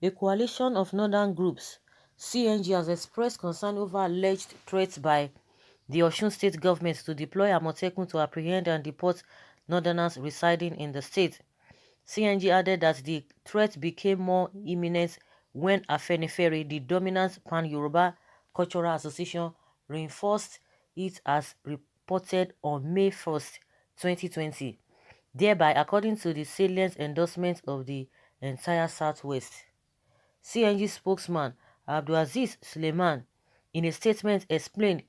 A coalition of northern groups, CNG, has expressed concern over alleged threats by the Osun state government to deploy Amotekun to apprehend and deport northerners residing in the state. CNG added that the threat became more imminent when Afenifere, the dominant pan-Yoruba cultural association, reinforced it as reported on May 1st, 2020, thereby according to the salient endorsement of the entire Southwest. CNG spokesman Abdulaziz Suleiman, in a statement, explained,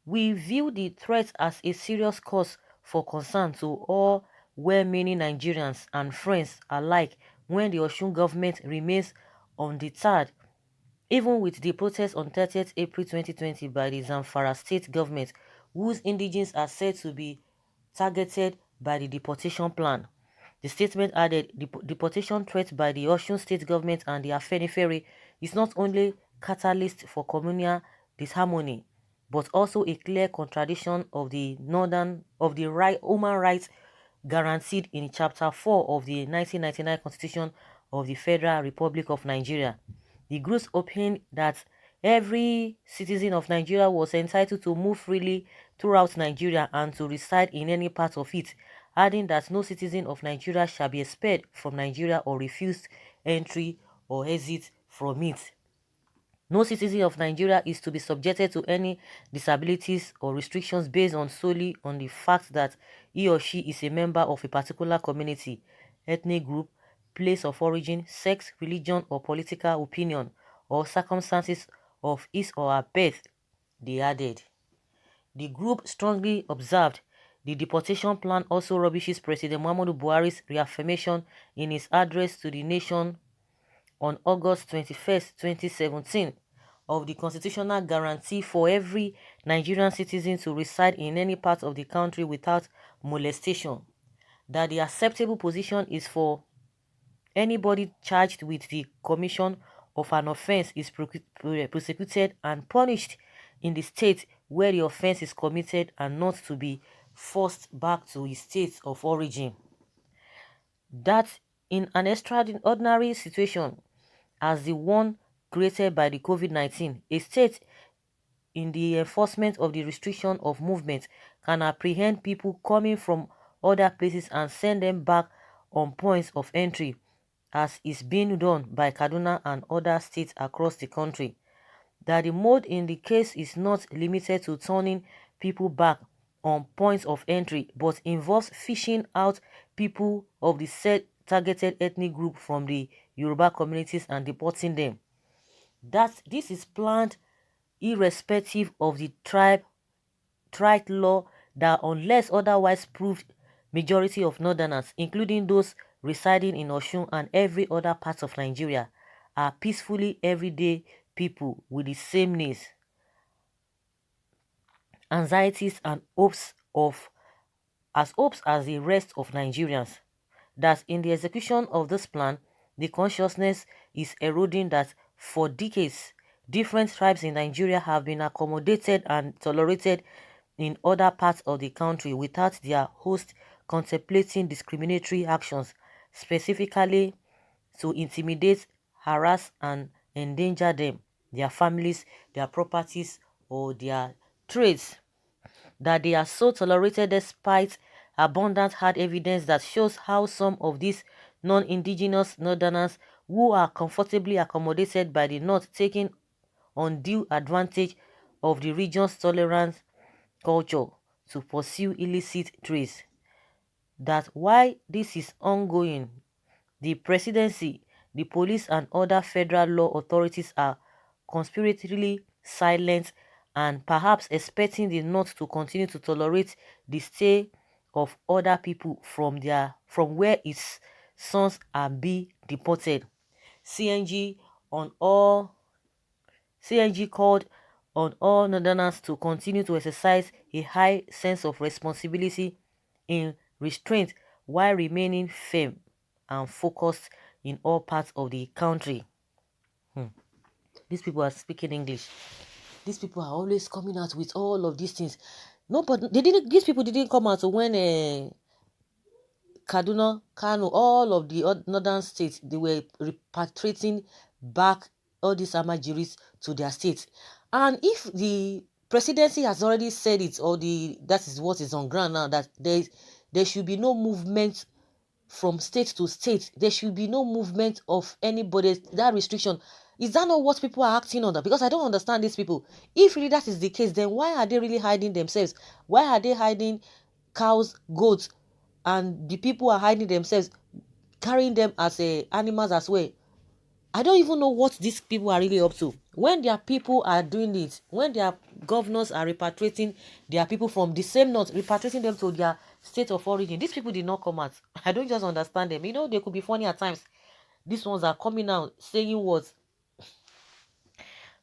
"We view the threat as a serious cause for concern to all well-meaning Nigerians and friends alike when the Osun government remains undeterred, even with the protest on 30th April 2020 by the Zamfara state government, whose indigenes are said to be targeted by the deportation plan." The statement added, "The deportation threat by the Osun state government and the Afenifere is not only catalyst for communal disharmony, but also a clear contradiction of the human rights guaranteed in Chapter 4 of the 1999 Constitution of the Federal Republic of Nigeria." The groups opined that every citizen of Nigeria was entitled to move freely throughout Nigeria and to reside in any part of it, adding that no citizen of Nigeria shall be expelled from Nigeria or refused entry or exit from it. No citizen of Nigeria is to be subjected to any disabilities or restrictions based solely on the fact that he or she is a member of a particular community, ethnic group, place of origin, sex, religion, or political opinion, or circumstances of his or her birth, they added. The group strongly observed the deportation plan also rubbishes President Muhammadu Buhari's reaffirmation in his address to the nation on August 21st, 2017, of the constitutional guarantee for every Nigerian citizen to reside in any part of the country without molestation, that the acceptable position is for anybody charged with the commission of an offense is prosecuted and punished in the state where the offense is committed and not to be forced back to his state of origin. That in an extraordinary situation as the one created by the COVID-19, a state in the enforcement of the restriction of movement can apprehend people coming from other places and send them back on points of entry, as is being done by Kaduna and other states across the country. That the mode in the case is not limited to turning people back on points of entry, but involves fishing out people of the said targeted ethnic group from the Yoruba communities and deporting them. That this is planned irrespective of the tribe law, that unless otherwise proved, majority of northerners, including those residing in Osun and every other part of Nigeria, are peacefully everyday people with the same needs, anxieties and hopes as the rest of Nigerians. That in the execution of this plan, the consciousness is eroding that for decades, different tribes in Nigeria have been accommodated and tolerated in other parts of the country without their host contemplating discriminatory actions, specifically to intimidate, harass, and endanger them, their families, their properties, or their trades. That they are so tolerated despite abundant hard evidence that shows how some of these non-indigenous northerners who are comfortably accommodated by the North taking undue advantage of the region's tolerant culture to pursue illicit trades. That while this is ongoing, the presidency, the police, and other federal law authorities are conspiratorially silent and perhaps expecting the North to continue to tolerate the stay of other people from where its sons are being deported. CNG on all CNG called on all northerners to continue to exercise a high sense of responsibility in restraint while remaining firm and focused in all parts of the country. These people are speaking English. These people are always coming out with all of these things. No, but these people didn't come out when Kaduna, Kano, all of the northern states, they were repatriating back all these Amajiris to their states. And if the presidency has already said it, or that is what is on ground now, that there should be no movement from state to state, there should be no movement of anybody, that restriction. Is that not what people are acting under? Because I don't understand these people. If really that is the case, then why are they really hiding themselves? Why are they hiding cows, goats, and the people are hiding themselves, carrying them as animals as well? I don't even know what these people are really up to. When their people are doing it, when their governors are repatriating their people from the same north, repatriating them to their state of origin, these people did not come out. I don't just understand them. You know, they could be funny at times. These ones are coming out saying what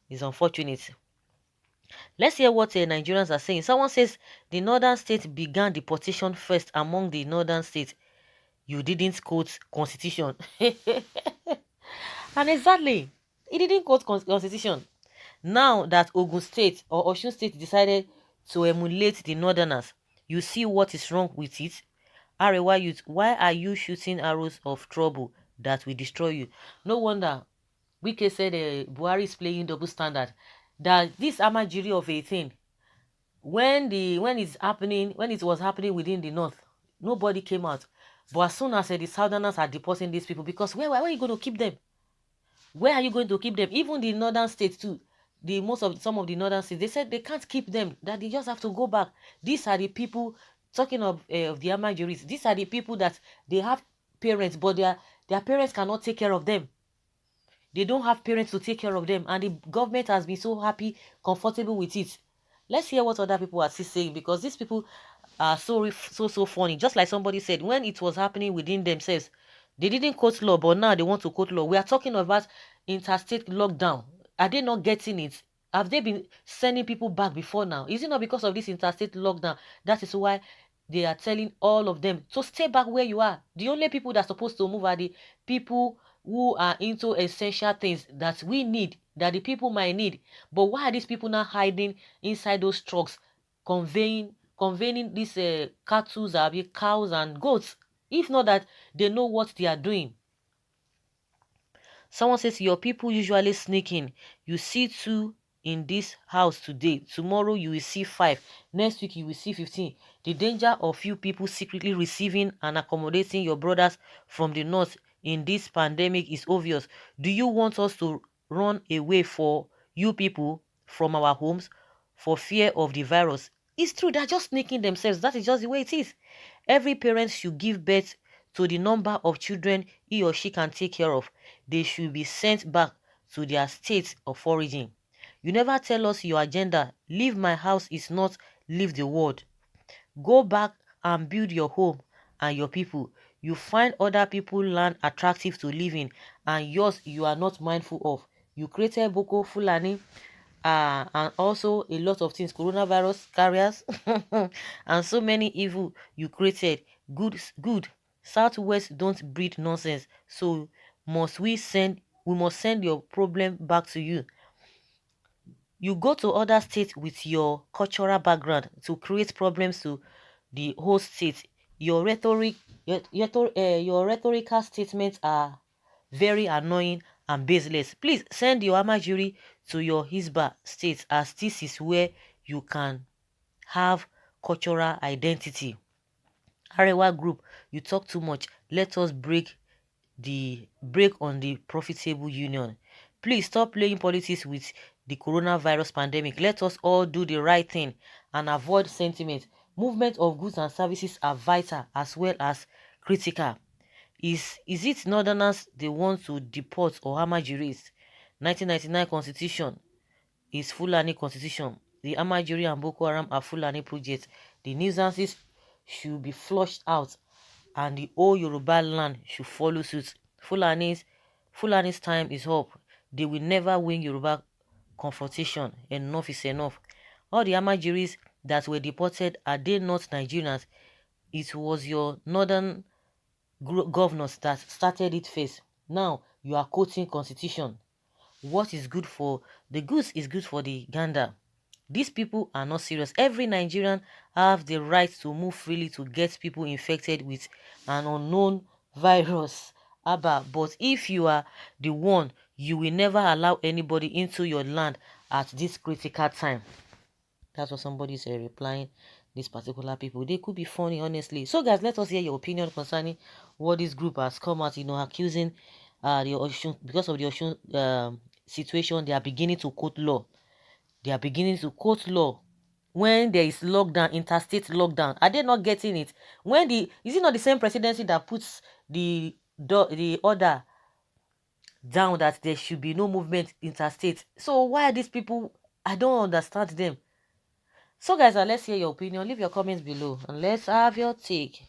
is unfortunate. Let's hear what Nigerians are saying. Someone says the northern states began deportation first among the northern states. You didn't quote constitution. And exactly, he didn't quote constitution. Now that Ogun State or Osun State decided to emulate the northerners, you see what is wrong with it? Arewa youth, why are you shooting arrows of trouble that will destroy you? No wonder Wike said Buhari is playing double standard. That this Amajiri of a thing, when it was happening within the north, nobody came out. But as soon as the southerners are deporting these people, because where are you going to keep them? Where are you going to keep them? Even the northern states too, some of the northern states, they said they can't keep them, that they just have to go back. These are the people, talking of the Amajiris, these are the people that they have parents, but their parents cannot take care of them. They don't have parents to take care of them, and the government has been so happy, comfortable with it. Let's hear what other people are still saying, because these people are so funny. Just like somebody said, when it was happening within themselves, they didn't quote law, but now they want to quote law. We are talking about interstate lockdown. Are they not getting it? Have they been sending people back before now? Is it not because of this interstate lockdown? That is why they are telling all of them to stay back where you are. The only people that are supposed to move are the people who are into essential things that we need, that the people might need. But why are these people now hiding inside those trucks, conveying these cattle, cows and goats? If not that they know what they are doing. Someone says your people usually sneak in. You see 2 in this house today. Tomorrow you will see 5. Next week you will see 15. The danger of you people secretly receiving and accommodating your brothers from the north in this pandemic is obvious. Do you want us to run away for you people from our homes for fear of the virus? It's true, they're just sneaking themselves. That is just the way it is. Every parent should give birth to the number of children he or she can take care of. They should be sent back to their state of origin. You never tell us your agenda. Leave my house is not leave the world. Go back and build your home and your people. You find other people land attractive to live in, and yours you are not mindful of. You created Boko Fulani and also a lot of things, coronavirus carriers, and so many evil you created. Good. Southwest don't breed nonsense, so we must send your problem back to you. You go to other states with your cultural background to create problems to the host state. Your rhetorical statements are very annoying and baseless. Please send your Amajiri to your Hisba state, as this is where you can have cultural identity. Arewa group, you talk too much. Let us break on the profitable union. Please stop playing politics with the coronavirus pandemic. Let us all do the right thing and avoid sentiment. Movement of goods and services are vital as well as critical. Is it northerners they want to deport or Amajiris? 1999 constitution is Fulani constitution. The Amajiri and Boko Haram are Fulani projects. The nuisances should be flushed out and the whole Yoruba land should follow suit. Fulani's time is up. They will never win Yoruba confrontation. Enough is enough. All the Amajiris that were deported, are they not Nigerians? It was your northern governors that started it first. Now you are quoting constitution. What is good for the goose is good for the gander. These people are not serious. Every Nigerian have the right to move freely to get people infected with an unknown virus. Abba, but if you are the one, you will never allow anybody into your land at this critical time. That's what somebody is replying. These particular people, they could be funny, honestly. So guys, let us hear your opinion concerning what this group has come out, accusing the Osun, because of the Osun situation. They are beginning to quote law. They are beginning to quote law when there is lockdown, interstate lockdown. Are they not getting it? When is it not the same presidency that puts the order down that there should be no movement interstate? So why are these people? I don't understand them. So guys, let's hear your opinion. Leave your comments below and let's have your take.